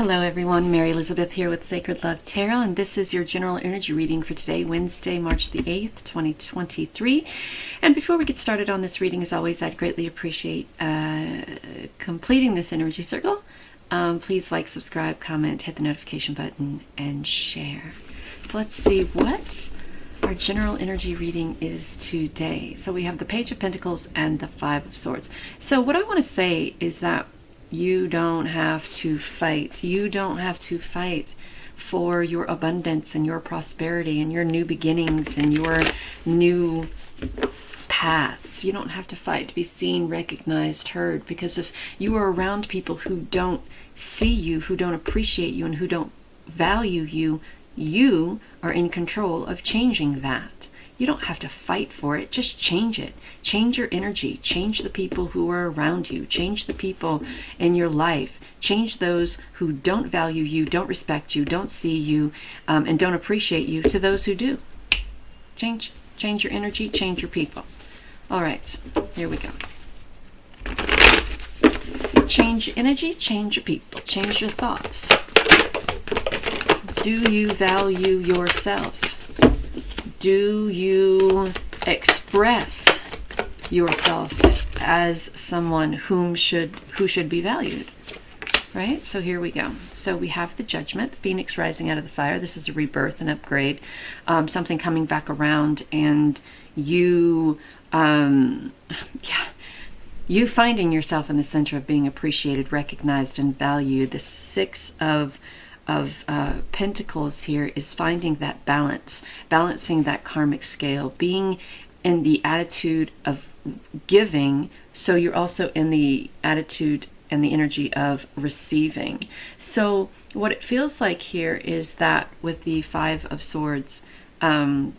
Hello everyone, Mary Elizabeth here with Sacred Love Tarot, and this is your general energy reading for today, Wednesday, March the 8th, 2023. And before we get started on this reading, as always, I'd greatly appreciate completing this energy circle. Please like, subscribe, comment, hit the notification button, and share. So let's see what our general energy reading is today. So we have the Page of Pentacles and the Five of Swords. So what I want to say is that you don't have to fight. You don't have to fight for your abundance and your prosperity and your new beginnings and your new paths. You don't have to fight to be seen, recognized, heard, because if you are around people who don't see you, who don't appreciate you, and who don't value you, you are in control of changing that. You don't have to fight for it. Just change it. Change your energy. Change the people who are around you. Change the people in your life. Change those who don't value you, don't respect you, don't see you, and don't appreciate you to those who do. Change your energy. Change your people. All right, here we go. Change your energy. Change your people. Change your thoughts. Do you value yourself? Do you express yourself as someone who should be valued? Right? So here we go. So we have the Judgment, the Phoenix rising out of the fire. This is a rebirth, an upgrade, something coming back around, and you finding yourself in the center of being appreciated, recognized, and valued. The Six of Pentacles here is finding that balance, balancing that karmic scale, being in the attitude of giving, so you're also in the attitude and the energy of receiving. So what it feels like here is that with the Five of Swords, it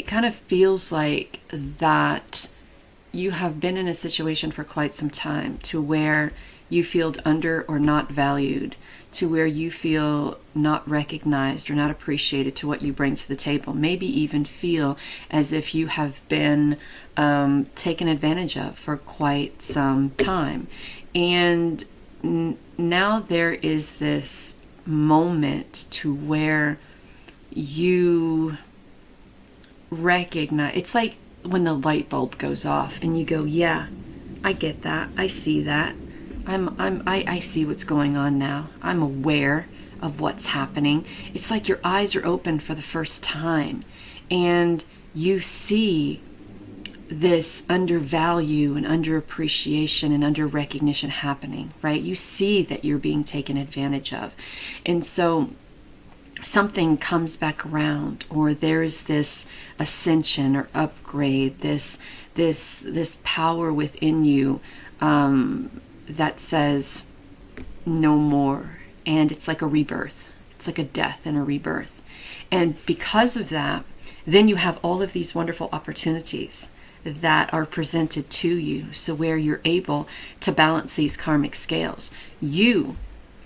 kind of feels like that you have been in a situation for quite some time to where you feel under or not valued, to where you feel not recognized or not appreciated to what you bring to the table. Maybe even feel as if you have been taken advantage of for quite some time. And now there is this moment to where you recognize, it's like when the light bulb goes off and you go, yeah, I get that, I see that. I see what's going on now. I'm aware of what's happening. It's like your eyes are open for the first time and you see this undervalue and underappreciation and under recognition happening, right? You see that you're being taken advantage of. And so something comes back around, or there's this ascension or upgrade, this power within you, that says no more. And it's like a rebirth. It's like a death and a rebirth. And because of that, then you have all of these wonderful opportunities that are presented to you. So where you're able to balance these karmic scales, you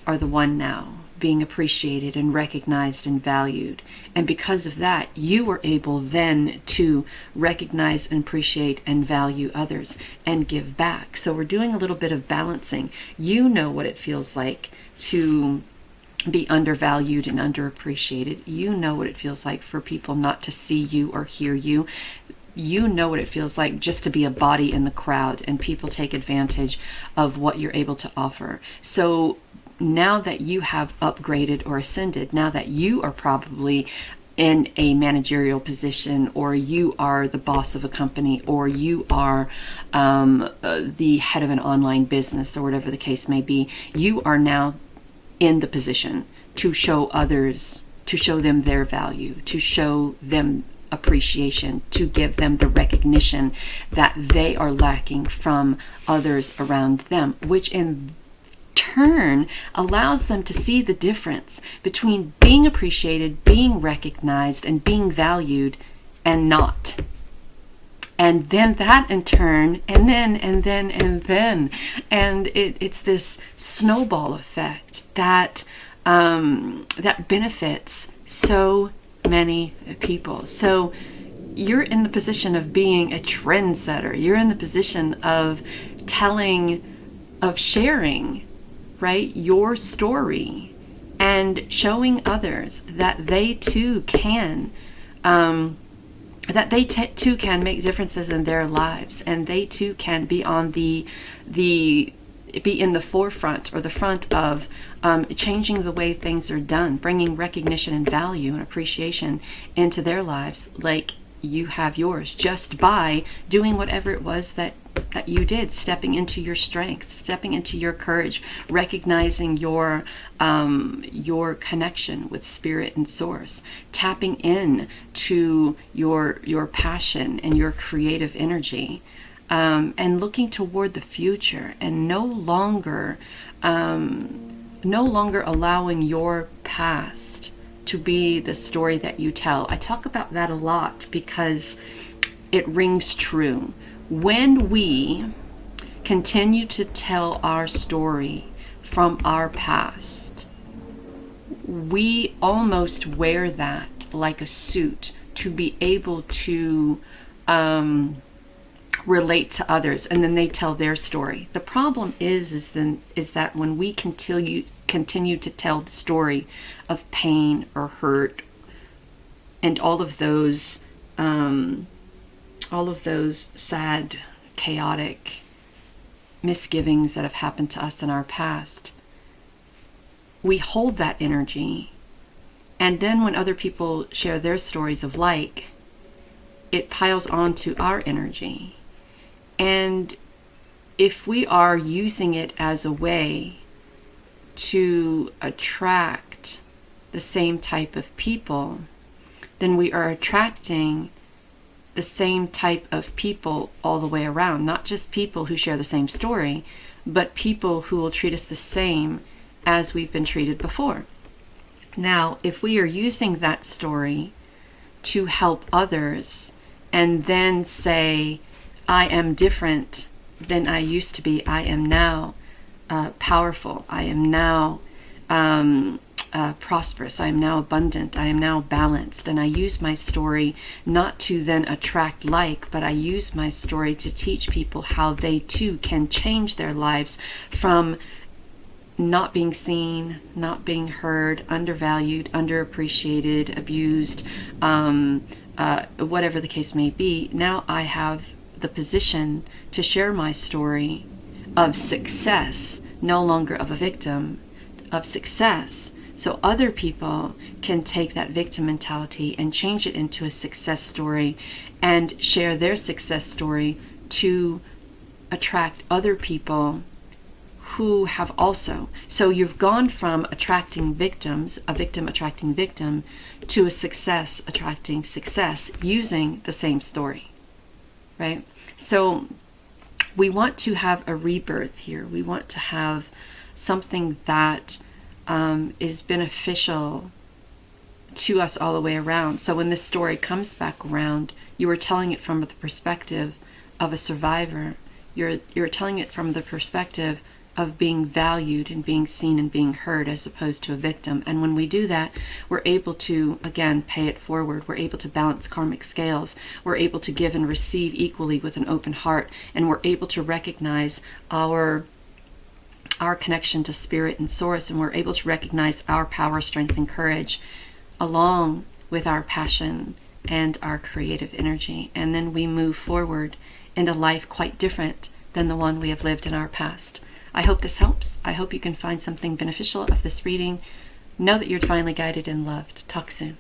are the one now being appreciated and recognized and valued. And because of that, you are able then to recognize and appreciate and value others and give back. So we're doing a little bit of balancing. You know what it feels like to be undervalued and underappreciated. You know what it feels like for people not to see you or hear you. You know what it feels like just to be a body in the crowd and people take advantage of what you're able to offer. So now that you have upgraded or ascended, now that you are probably in a managerial position, or you are the boss of a company, or you are the head of an online business, or whatever the case may be, you are now in the position to show others, to show them their value, to show them appreciation, to give them the recognition that they are lacking from others around them, which in turn allows them to see the difference between being appreciated, being recognized, and being valued, and not. And then that in turn, and then, and it's this snowball effect that that benefits so many people. So you're in the position of being a trendsetter. You're in the position of sharing right? Your story, and showing others that they too can, too can make differences in their lives, and they too can be on be in the forefront or the front of changing the way things are done, bringing recognition and value and appreciation into their lives, like you have yours, just by doing whatever it was that you did, stepping into your strength, stepping into your courage, recognizing your connection with spirit and source, tapping in to your passion and your creative energy, and looking toward the future, and no longer allowing your past to be the story that you tell. I talk about that a lot because it rings true. When we continue to tell our story from our past, we almost wear that like a suit to be able to relate to others, and then they tell their story. The problem is that when we continue to tell the story of pain or hurt and all of those sad, chaotic misgivings that have happened to us in our past, we hold that energy, and then when other people share their stories of it piles onto our energy. And if we are using it as a way to attract the same type of people, then we are attracting the same type of people all the way around. Not just people who share the same story, but people who will treat us the same as we've been treated before. Now, if we are using that story to help others and then say, I am different than I used to be, I am now powerful, I am now prosperous, I am now abundant, I am now balanced, and I use my story not to then attract but I use my story to teach people how they too can change their lives from not being seen, not being heard, undervalued, underappreciated, abused, whatever the case may be. Now I have the position to share my story of success, no longer of a victim, of success. So other people can take that victim mentality and change it into a success story and share their success story to attract other people who have also. So you've gone from attracting victims, a victim attracting victim, to a success attracting success using the same story, right? So we want to have a rebirth here. We want to have something that is beneficial to us all the way around. So when this story comes back around, you are telling it from the perspective of a survivor. You're telling it from the perspective of being valued and being seen and being heard, as opposed to a victim. And when we do that, we're able to, again, pay it forward. We're able to balance karmic scales. We're able to give and receive equally with an open heart. And we're able to recognize our connection to spirit and source. And we're able to recognize our power, strength, and courage along with our passion and our creative energy. And then we move forward in a life quite different than the one we have lived in our past. I hope this helps. I hope you can find something beneficial of this reading. Know that you're divinely guided and loved. Talk soon.